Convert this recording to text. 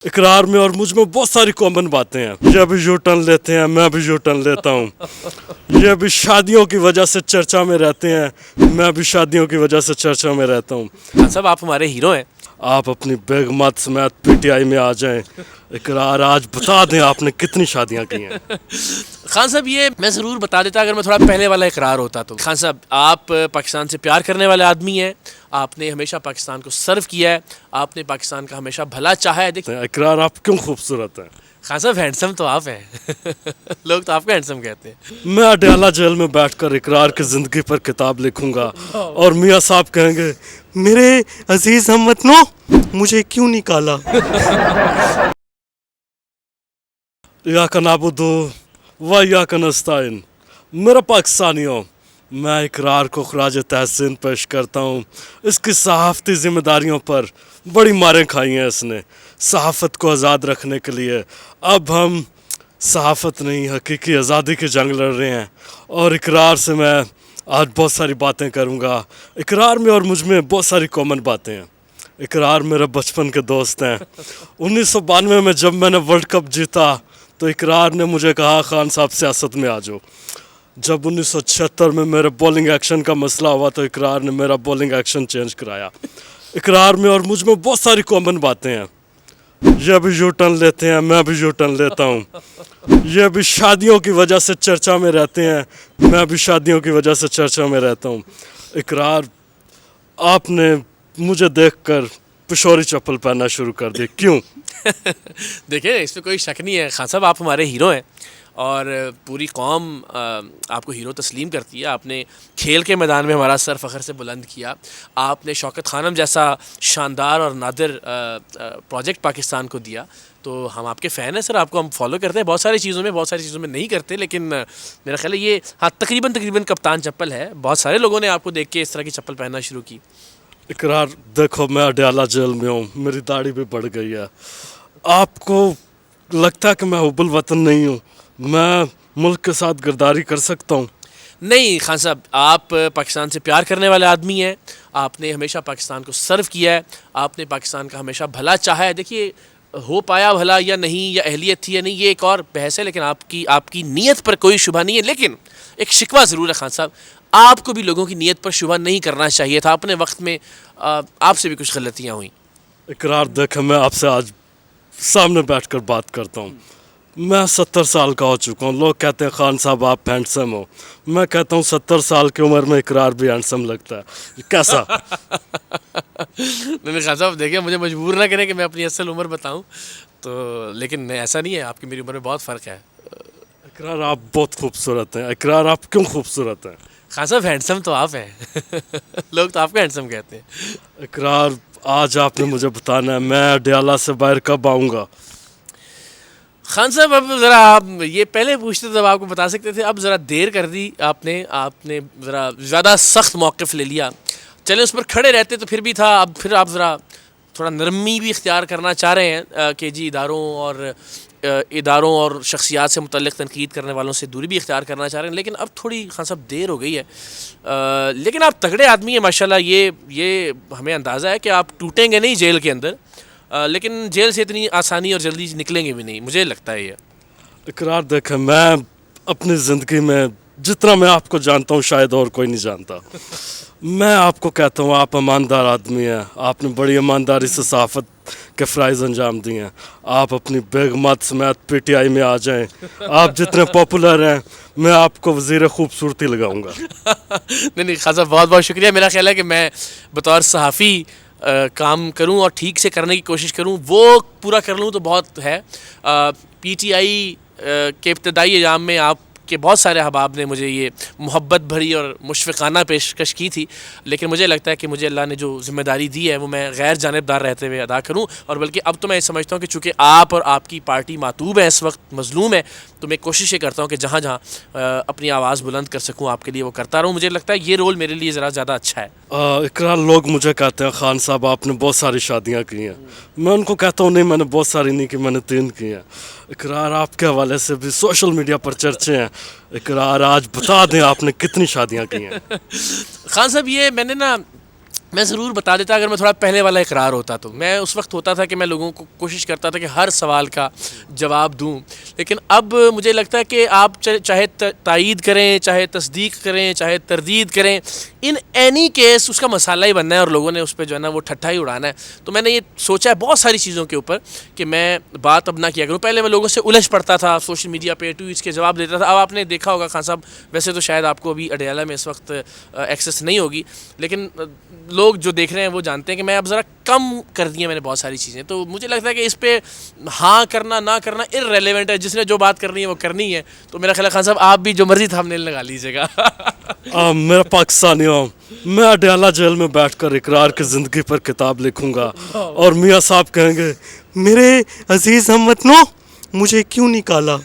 इकरार में और मुझ में बहुत सारी कॉमन बातें हैं। ये भी यू टर्न लेते हैं, मैं भी यू टर्न लेता हूँ। ये भी शादियों की वजह से चर्चा में रहते हैं, मैं भी शादियों की वजह से चर्चा में रहता हूँ। खान साहब आप हमारे हीरो हैं। आप अपनी बेगमत समेत पीटीआई में आ जाएं। इकरार आज बता दें आपने कितनी शादियां की हैं। खान साहब ये मैं ज़रूर बता देता अगर मैं थोड़ा पहले वाला इकरार होता तो। खान साहब आप पाकिस्तान से प्यार करने वाले आदमी हैं, आपने हमेशा पाकिस्तान को सर्व किया है, आपने पाकिस्तान का हमेशा भला चाहा है। देखिए इकरार आप क्यों खूबसूरत हैं। खान साहब हैंडसम तो आप हैं लोग तो आपको हैंडसम कहते हैं। मैं अडयाला जेल में बैठकर इकरार की ज़िंदगी पर किताब लिखूंगा और मियाँ साहब कहेंगे, मेरे अजीज हमवतनों मुझे क्यों निकाला। या का नाबुदो व या का नस्ताइन। मेरा पाकिस्तानियों, मैं इकरार को खराज तहसीन पेश करता हूँ। इसकी सहाफ़ती ज़िम्मेदारियों पर बड़ी मारें खाई हैं इसने सहाफ़त को आज़ाद रखने के लिए। अब हम सहाफ़त नहीं हकीकी आज़ादी की जंग लड़ रहे हैं और इकरार से मैं आज बहुत सारी बातें करूँगा। इकरार में और मुझ में बहुत सारी कॉमन बातें हैं। इकरार मेरे बचपन के दोस्त हैं। 1992 में जब मैंने वर्ल्ड कप जीता तो इकरार ने मुझे कहा, खान साहब सियासत में आ जाओ। जब 1976 में मेरे बॉलिंग एक्शन का मसला हुआ तो इकरार ने मेरा बॉलिंग एक्शन चेंज कराया। इकरार में और मुझ में बहुत सारी कॉमन बातें हैं। ये भी यू टर्न लेते हैं, मैं भी यू टर्न लेता हूँ। ये भी शादियों की वजह से चर्चा में रहते हैं, मैं भी शादियों की वजह से चर्चा में रहता हूँ। इकरार आपने मुझे देखकर पिशोरी चप्पल पहनना शुरू कर दी, क्यों? देखिए इसमें कोई शक नहीं है खान साहब आप हमारे हीरो हैं और पूरी कौम आपको हीरो तस्लीम करती है। आपने खेल के मैदान में हमारा सर फ़ख्र से बुलंद किया। आपने शौकत खानम जैसा शानदार और नादिर प्रोजेक्ट पाकिस्तान को दिया। तो हम आपके फ़ैन हैं सर, आपको हम फॉलो करते हैं बहुत सारी चीज़ों में नहीं करते, लेकिन मेरा ख्याल है ये हाँ तकरीबन कप्तान चप्पल है। बहुत सारे लोगों ने आपको देख के इस तरह की चप्पल पहनना शुरू की। इकरार देखो, मैं अडयाला जेल में हूँ, मेरी दाढ़ी भी बढ़ गई है। आपको लगता है कि मैं हुब्बुल वतन नहीं हूँ, मैं मुल्क के साथ गद्दारी कर सकता हूँ? नहीं खान साहब आप पाकिस्तान से प्यार करने वाले आदमी हैं, आपने हमेशा पाकिस्तान को सर्व किया है, आपने पाकिस्तान का हमेशा भला चाहा है। देखिए हो पाया भला या नहीं, या अहलियत थी या नहीं, ये एक और बहस है, लेकिन आपकी नीयत पर कोई शुबा नहीं है। लेकिन एक शिकवा ज़रूर है खान साहब, आपको भी लोगों की नीयत पर शुबा नहीं करना चाहिए था। अपने वक्त में आपसे भी कुछ गलतियाँ हुई। इकरार देखें, मैं आपसे आज सामने बैठकर बात करता हूँ। मैं 70 साल का हो चुका हूँ। लोग कहते हैं खान साहब आप हैंडसम हो, मैं कहता हूँ 70 साल की उम्र में इकरार भी हैंडसम लगता है। कैसा? नहीं खान साहब देखिए मुझे मजबूर ना करें कि मैं अपनी असल उम्र बताऊं तो, लेकिन ऐसा नहीं है, आपकी मेरी उम्र में बहुत फ़र्क है। इकरार आप बहुत खूबसूरत हैं। इकरार आप क्यों खूबसूरत हैं? खान साहब हैंडसम तो आप हैं लोग तो आपको हैंडसम कहते हैं। इकरार आज आपने मुझे बताना है मैं अडयाला से बाहर कब आऊँगा। खान साहब अब ज़रा आप ये पहले पूछते तब आपको बता सकते थे, अब ज़रा देर कर दी आपने ज़रा ज़्यादा सख्त मौक़िफ़ ले लिया। चले उस पर खड़े रहते तो फिर भी था, अब फिर आप ज़रा थोड़ा नरमी भी इख्तियार करना चाह रहे हैं कि जी इदारों और शख्सियात से मुतल्लिक़ तनकीद करने वालों से दूरी भी इख्तियार करना चाह रहे हैं। लेकिन अब थोड़ी खान साहब देर हो गई है। लेकिन आप तगड़े आदमी हैं माशाल्लाह, ये हमें अंदाज़ा है कि आप टूटेंगे नहीं जेल के अंदर, लेकिन जेल से इतनी आसानी और जल्दी निकलेंगे भी नहीं, मुझे लगता है ये। इकरार देखें, मैं अपनी ज़िंदगी में जितना मैं आपको जानता हूँ शायद और कोई नहीं जानता। मैं आपको कहता हूँ आप ईमानदार आदमी हैं, आपने बड़ी ईमानदारी से सहाफ़त के फ़राइज़ अंजाम दिए हैं। आप अपनी बेगमत समेत पीटीआई में आ जाएं। आप जितने पॉपुलर हैं मैं आपको वज़ीर खूबसूरती लगाऊंगा। नहीं खान साहब बहुत बहुत शुक्रिया। मेरा ख्याल है कि मैं बतौर सहाफ़ी काम करूं और ठीक से करने की कोशिश करूं, वो पूरा कर लूं तो बहुत है। पीटीआई के इब्तदाई एजाम में आपके बहुत सारे अहबाब ने मुझे ये मोहब्बत भरी और मुशफ़िक़ाना पेशकश की थी, लेकिन मुझे लगता है कि मुझे अल्लाह ने जो ज़िम्मेदारी दी है वो मैं गैर जानिबदार रहते हुए अदा करूं। और बल्कि अब तो मैं समझता हूं कि चूँकि आप और आपकी पार्टी मातूब है, इस वक्त मज़लूम है, तो मैं कोशिश ये करता हूं कि जहाँ जहाँ अपनी आवाज़ बुलंद कर सकूँ आपके लिए वो करता रहूँ। मुझे लगता है ये रोल मेरे लिए ज़रा ज़्यादा अच्छा है। इकरार लोग मुझे कहते हैं खान साहब आपने बहुत सारी शादियाँ की हैं। मैं उनको कहता हूँ नहीं, मैंने बहुत सारी नहीं की, मैंने 3 की हैं। इकरार आपके हवाले से भी सोशल मीडिया पर चर्चे हैं। इकरार आज बता दें आपने कितनी शादियाँ की हैं। खान साहब ये मैंने ना میں ضرور بتا دیتا اگر میں تھوڑا پہلے والا اقرار ہوتا تو. میں اس وقت ہوتا تھا کہ میں لوگوں کو کوشش کرتا تھا کہ ہر سوال کا جواب دوں, لیکن اب مجھے لگتا ہے کہ آپ چاہے تائید کریں, چاہے تصدیق کریں, چاہے تردید کریں, ان اینی کیس اس کا مسئلہ ہی بننا ہے اور لوگوں نے اس پہ جو ہے نا وہ ٹھٹھا ہی اڑانا ہے. تو میں نے یہ سوچا ہے بہت ساری چیزوں کے اوپر کہ میں بات اب نہ کیا کروں. پہلے میں لوگوں سے الجھ پڑتا تھا, سوشل میڈیا پہ ٹویٹس کے جواب دیتا تھا. اب آپ نے دیکھا ہوگا خان صاحب, ویسے تو شاید آپ کو ابھی اڈیالہ میں اس وقت ایکسیس نہیں ہوگی, لیکن لوگ جو دیکھ رہے ہیں وہ جانتے ہیں کہ میں اب ذرا کم کر دی ہیں میں نے بہت ساری چیزیں. تو مجھے لگتا ہے کہ اس پہ ہاں کرنا نہ کرنا ارریلیونٹ ہے, جس نے جو بات کرنی ہے وہ کرنی ہے. تو میرا خیال ہے خان صاحب آپ بھی جو مرضی تھا نیل لگا لیجیے گا. میرا پاکستانیوں, میں اڈیالہ جیل میں بیٹھ کر اقرار کی زندگی پر کتاب لکھوں گا اور میاں صاحب کہیں گے میرے عزیز ہم وطنوں مجھے کیوں نکالا.